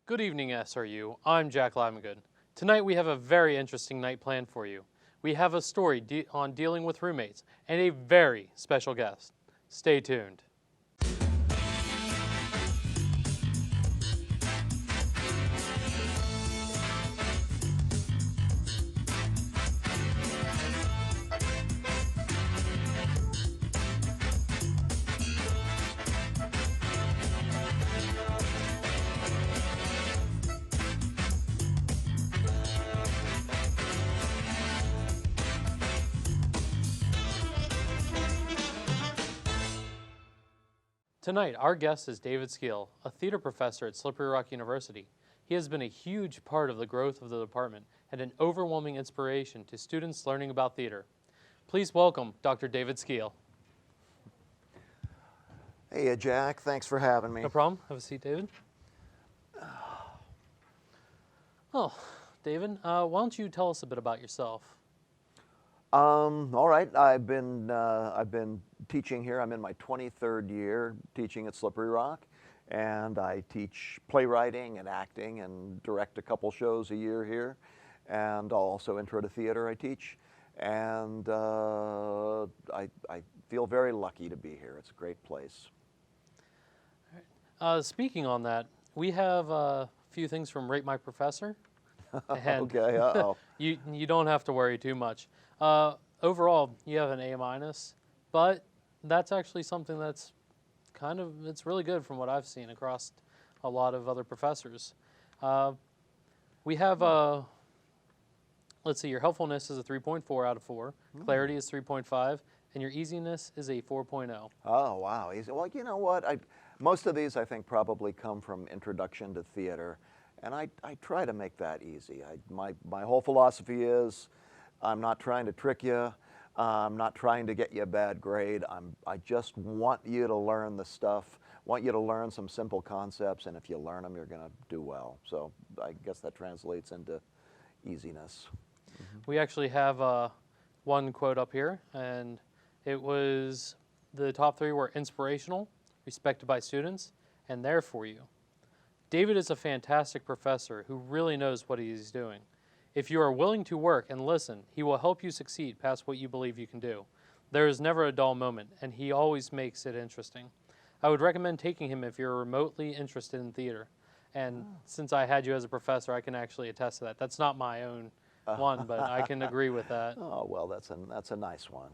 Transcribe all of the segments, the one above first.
Good evening, SRU. I'm Jack Libengood. Tonight we have a very interesting night planned for you. We have a story on dealing with roommates and a very special guest. Stay tuned. Tonight, our guest is David Skeel, a theater professor at Slippery Rock University. He has been a huge part of the growth of the department and an overwhelming inspiration to students learning about theater. Please welcome Dr. David Skeel. Hey, Jack. Thanks for having me. No problem. Have a seat, David. Oh, David, why don't you tell us a bit about yourself? All right. I've been teaching here. I'm in my 23rd year teaching at Slippery Rock, and I teach playwriting and acting and direct a couple shows a year here, and also intro to theater I teach. And I feel very lucky to be here. It's a great place. All right. Speaking on that, we have a few things from Rate My Professor. And Okay. Uh-oh. you don't have to worry too much. Overall, you have an A-, but that's actually something that's it's really good from what I've seen across a lot of other professors. We have, let's see, your helpfulness is a 3.4 out of 4, clarity is 3.5, and your easiness is a 4.0. Oh, wow. Easy. Well, you know what? Most of these, I think, probably come from Introduction to Theater, and I try to make that easy. My whole philosophy is I'm not trying to trick you. I'm not trying to get you a bad grade. I just want you to learn the stuff, want you to learn some simple concepts, and if you learn them, you're going to do well. So I guess that translates into easiness. Mm-hmm. We actually have one quote up here, and it was the top 3 were inspirational, respected by students, and there for you. David is a fantastic professor who really knows what he's doing. If you are willing to work and listen, he will help you succeed past what you believe you can do. There is never a dull moment, and he always makes it interesting. I would recommend taking him if you're remotely interested in theater. And since I had you as a professor, I can actually attest to that. That's not my own one, but I can agree with that. Oh, well, that's a nice one.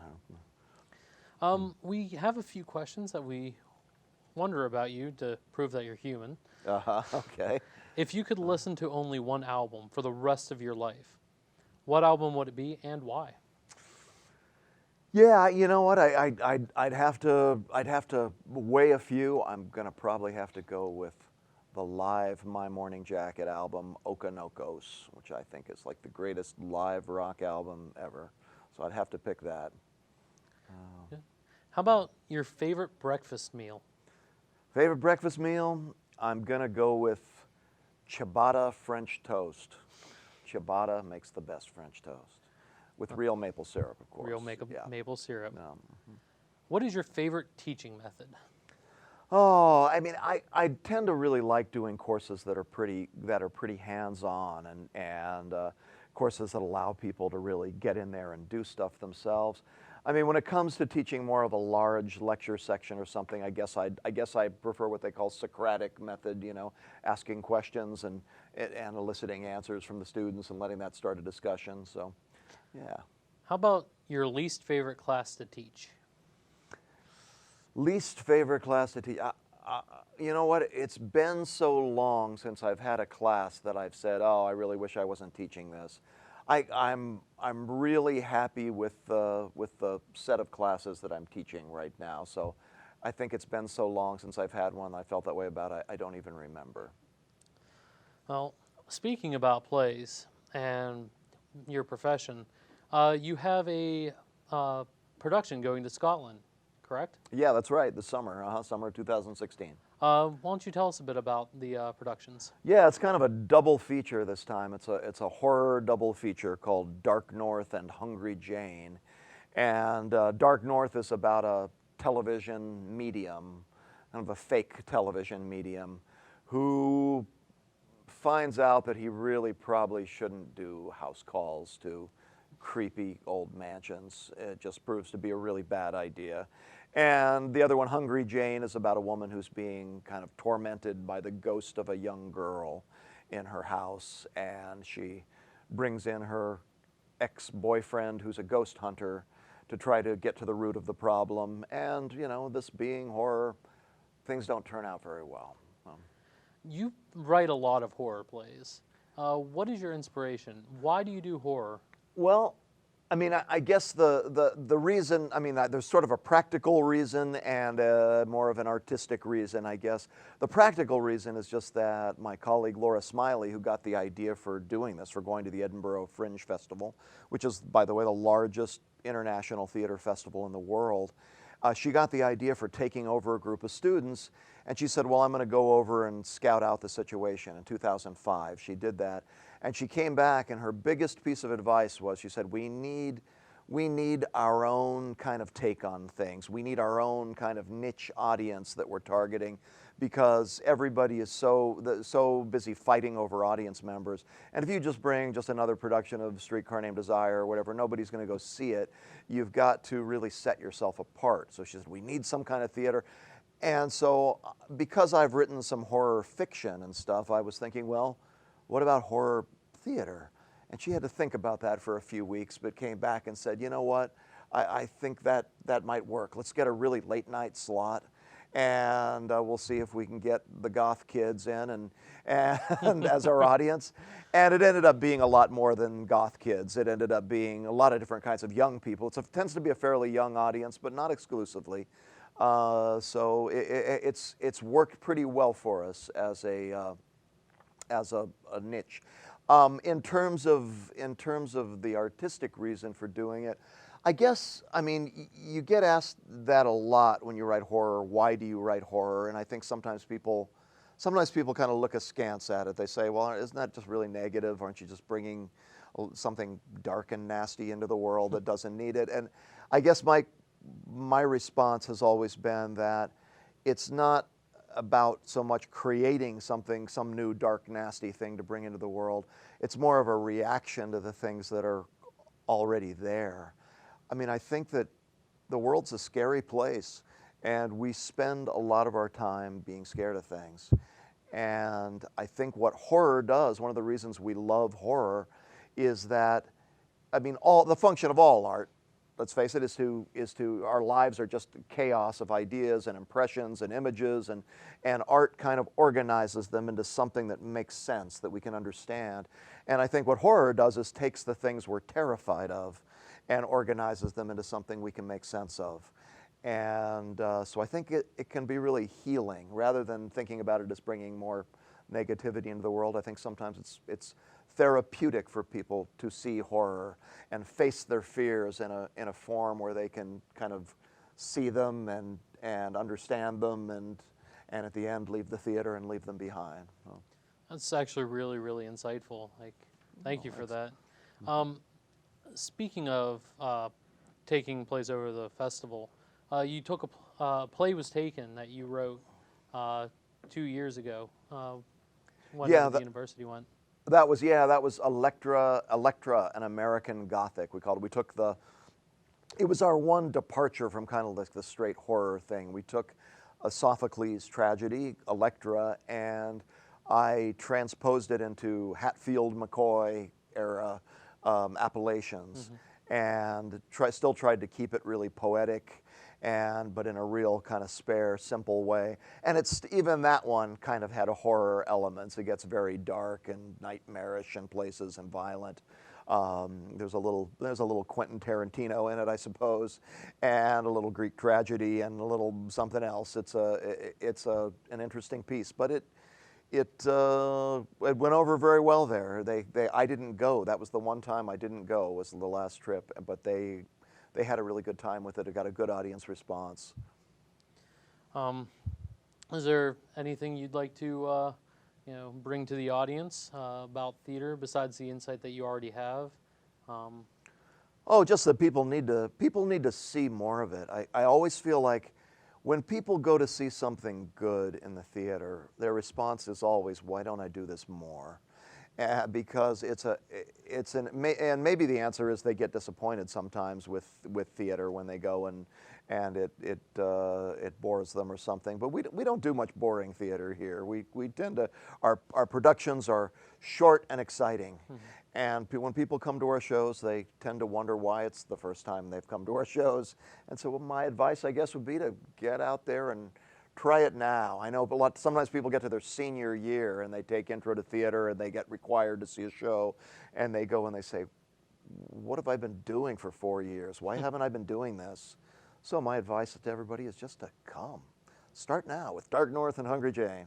Huh? We have a few questions that we wonder about you to prove that you're human. Okay. If you could listen to only one album for the rest of your life, what album would it be and why? Yeah, you know what? I'd have to weigh a few. I'm gonna probably have to go with the live My Morning Jacket album, Okanokos, which I think is like the greatest live rock album ever. So I'd have to pick that. Yeah. How about your favorite breakfast meal? Favorite breakfast meal? I'm gonna go with ciabatta French toast. Ciabatta makes the best French toast. With real maple syrup, of course. Real maple syrup. Mm-hmm. What is your favorite teaching method? Oh, I mean, I tend to really like doing courses that are pretty hands-on and courses that allow people to really get in there and do stuff themselves. I mean, when it comes to teaching more of a large lecture section or something, I guess I prefer what they call Socratic method. You know, asking questions and eliciting answers from the students and letting that start a discussion. So, yeah. How about your least favorite class to teach? Least favorite class to teach? You know what? It's been so long since I've had a class that I've said, "Oh, I really wish I wasn't teaching this." I'm really happy with the set of classes that I'm teaching right now. So I think it's been so long since I've had one. I felt that way about it. I don't even remember. Well, speaking about plays and your profession, you have a production going to Scotland, correct? Yeah, that's right. The summer, summer 2016. Why don't you tell us a bit about the productions? Yeah, it's kind of a double feature this time. It's a horror double feature called Dark North and Hungry Jane. And Dark North is about a television medium, kind of a fake television medium, who finds out that he really probably shouldn't do house calls to creepy old mansions. It just proves to be a really bad idea. And the other one, Hungry Jane, is about a woman who's being kind of tormented by the ghost of a young girl in her house, and she brings in her ex-boyfriend who's a ghost hunter to try to get to the root of the problem. And, you know, this being horror, things don't turn out very well. You write a lot of horror plays. What is your inspiration? Why do you do horror? Well, I mean, I guess the reason, I mean, there's sort of a practical reason and more of an artistic reason, I guess. The practical reason is just that my colleague Laura Smiley, who got the idea for doing this, for going to the Edinburgh Fringe Festival, which is, by the way, the largest international theater festival in the world, she got the idea for taking over a group of students, and she said, well, I'm going to go over and scout out the situation. In 2005, she did that. And she came back, and her biggest piece of advice was, she said, we need our own kind of take on things. We need our own kind of niche audience that we're targeting, because everybody is so busy fighting over audience members. And if you just bring just another production of Streetcar Named Desire or whatever, nobody's going to go see it. You've got to really set yourself apart. So she said, we need some kind of theater. And so because I've written some horror fiction and stuff, I was thinking, well, what about horror theater? And she had to think about that for a few weeks, but came back and said, you know what, I think that might work. Let's get a really late night slot, and we'll see if we can get the goth kids in and as our audience. And it ended up being a lot more than goth kids. It ended up being a lot of different kinds of young people. It tends to be a fairly young audience, but not exclusively. So it's worked pretty well for us as a niche. In terms of the artistic reason for doing it, I guess, I mean, you get asked that a lot when you write horror. Why do you write horror? And I think sometimes people kind of look askance at it. They say, well, isn't that just really negative? Aren't you just bringing something dark and nasty into the world that doesn't need it? And I guess my response has always been that it's not about so much creating something, some new dark, nasty thing to bring into the world. It's more of a reaction to the things that are already there. I mean, I think that the world's a scary place, and we spend a lot of our time being scared of things. And I think what horror does, one of the reasons we love horror, is that, I mean, the function of all art, let's face it, is to our lives are just chaos of ideas and impressions and images, and art kind of organizes them into something that makes sense, that we can understand. And I think what horror does is takes the things we're terrified of and organizes them into something we can make sense of. And so I think it can be really healing, rather than thinking about it as bringing more negativity into the world. I think sometimes it's therapeutic for people to see horror and face their fears in a form where they can kind of see them and understand them, and at the end leave the theater and leave them behind. So. That's actually really, really insightful. Thank you for that. Speaking of taking plays over the festival, you took a play was taken that you wrote 2 years ago. When the university went. That was Elektra, an American Gothic, we called it. It was our one departure from kind of like the straight horror thing. We took a Sophocles tragedy, Elektra, and I transposed it into Hatfield McCoy era appellations, and still tried to keep it really poetic, but in a real kind of spare, simple way. And even that one kind of had a horror elements. It gets very dark and nightmarish in places and violent. There's a little Quentin Tarantino in it, I suppose, and a little Greek tragedy and a little something else. It's an interesting piece, but it went over very well there. I didn't go. That was the one time I didn't go, was the last trip, but they had a really good time with it. It got a good audience response. Is there anything you'd like to bring to the audience about theater besides the insight that you already have? Just that people need to see more of it. I always feel like when people go to see something good in the theater, their response is always, "Why don't I do this more?" Because and maybe the answer is they get disappointed sometimes with theater when they go and it bores them or something. But we don't do much boring theater here. We tend to our productions are short and exciting. Mm-hmm. And when people come to our shows, they tend to wonder why it's the first time they've come to our shows. And so my advice, I guess, would be to get out there and try it now. I know sometimes people get to their senior year and they take intro to theater and they get required to see a show and they go and they say, what have I been doing for 4 years? Why haven't I been doing this? So my advice to everybody is just to come. Start now with Dark North and Hungry Jane.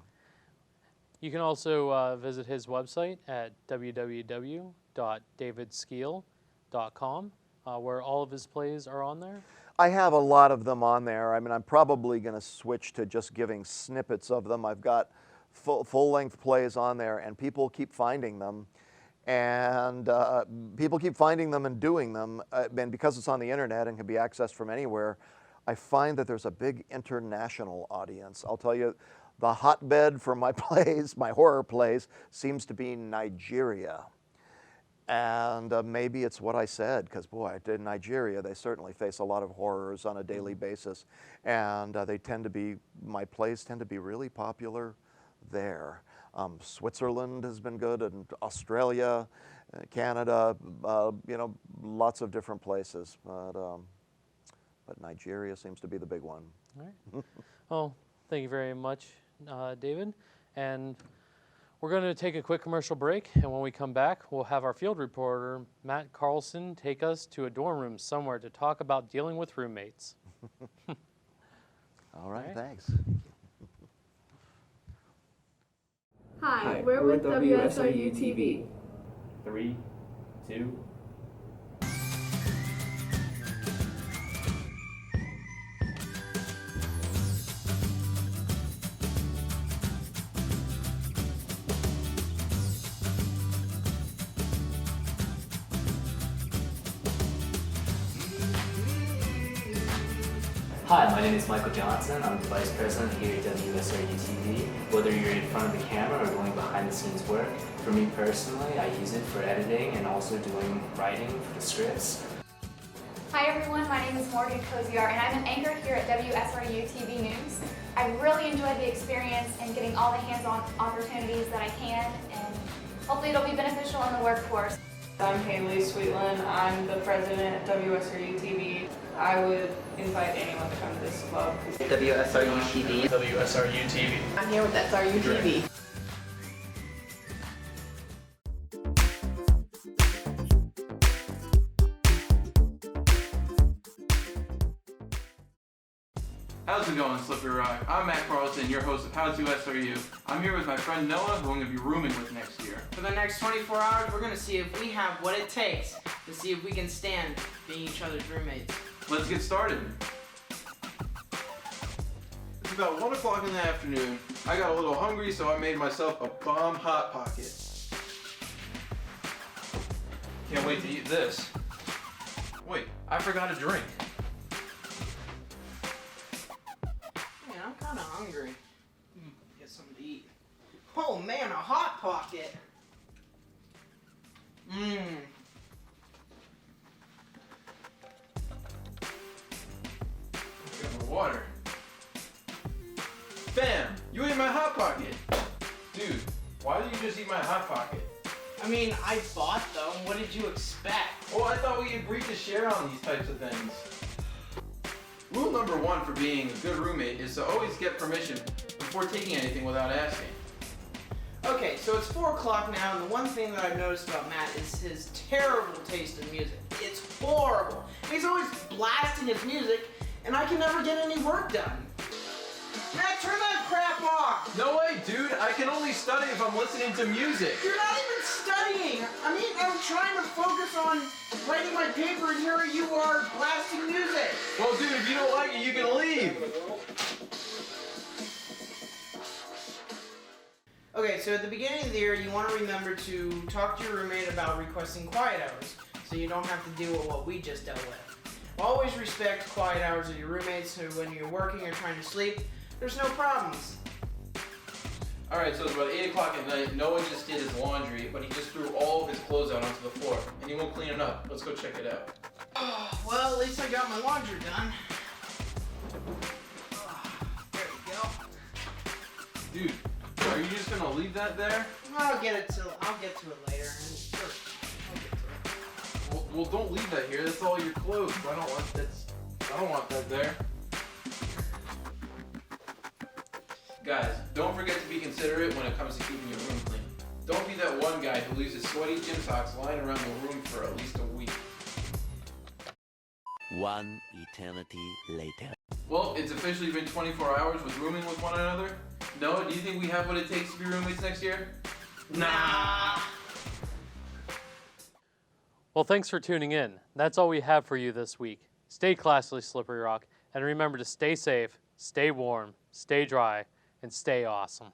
You can also visit his website at www.davidskeel.com, where all of his plays are on there. I have a lot of them on there. I mean, I'm probably going to switch to just giving snippets of them. I've got full-length plays on there, and people keep finding them. And people keep finding them and doing them. And because it's on the internet and can be accessed from anywhere, I find that there's a big international audience. I'll tell you, the hotbed for my plays, my horror plays, seems to be Nigeria. And maybe it's what I said, because boy, in Nigeria, they certainly face a lot of horrors on a daily basis. And my plays tend to be really popular there. Switzerland has been good, and Australia, Canada, lots of different places. But Nigeria seems to be the big one. All right. Well, thank you very much, David. And we're going to take a quick commercial break, and when we come back, we'll have our field reporter, Matt Carlson, take us to a dorm room somewhere to talk about dealing with roommates. All right, thanks. Hi, we're with WSRUTV. 3, 2. Hi, my name is Michael Johnson. I'm the Vice President here at WSRUTV. Whether you're in front of the camera or doing behind the scenes work, for me personally, I use it for editing and also doing writing for the scripts. Hi everyone, my name is Morgan Koziar and I'm an anchor here at WSRU-TV News. I really enjoyed the experience and getting all the hands-on opportunities that I can, and hopefully it'll be beneficial in the workforce. I'm Haley Sweetland. I'm the president at WSRU-TV. I would invite anyone to come to this club. WSRU-TV. WSRU-TV. I'm here with SRU-TV. How's it going, Slippery Rock? I'm Matt Carlson, your host of How's SRU. I'm here with my friend Noah, who I'm going to be rooming with next year. For the next 24 hours, we're going to see if we have what it takes to see if we can stand being each other's roommates. Let's get started. It's about 1 o'clock in the afternoon. I got a little hungry, so I made myself a bomb Hot Pocket. Can't wait to eat this. Wait, I forgot a drink. Man, I'm kind of hungry. Get something to eat. Oh man, a Hot Pocket. Got my water. Bam! You ate my Hot Pocket! Dude, why did you just eat my Hot Pocket? I mean, I bought them. What did you expect? Oh, I thought we agreed to share on these types of things. Rule number 1 for being a good roommate is to always get permission before taking anything without asking. Okay, so it's 4 o'clock now, and the one thing that I've noticed about Matt is his terrible taste in music. It's horrible. He's always blasting his music, and I can never get any work done. Matt, turn that crap off! No way, dude. I can only study if I'm listening to music. You're not even studying! I mean, I'm trying to focus on writing my paper, and here you are blasting music! Well, dude, if you don't like it, you can leave. Okay, so at the beginning of the year, you want to remember to talk to your roommate about requesting quiet hours, so you don't have to deal with what we just dealt with. Always respect quiet hours of your roommates so when you're working or trying to sleep, there's no problems. Alright, so it's about 8 o'clock at night. Noah just did his laundry, but he just threw all of his clothes out onto the floor, and he won't clean it up. Let's go check it out. Well, at least I got my laundry done. There we go. Dude, are you just gonna leave that there? I'll get to it later. Sure, I'll get to it. Well, don't leave that here. That's all your clothes. I don't want that there. Guys, don't forget to be considerate when it comes to keeping your room clean. Don't be that one guy who leaves his sweaty gym socks lying around the room for at least a week. One eternity later. Well, it's officially been 24 hours with rooming with one another. Noah, do you think we have what it takes to be roommates next year? Nah. Well, thanks for tuning in. That's all we have for you this week. Stay classily Slippery Rock, and remember to stay safe, stay warm, stay dry, and stay awesome.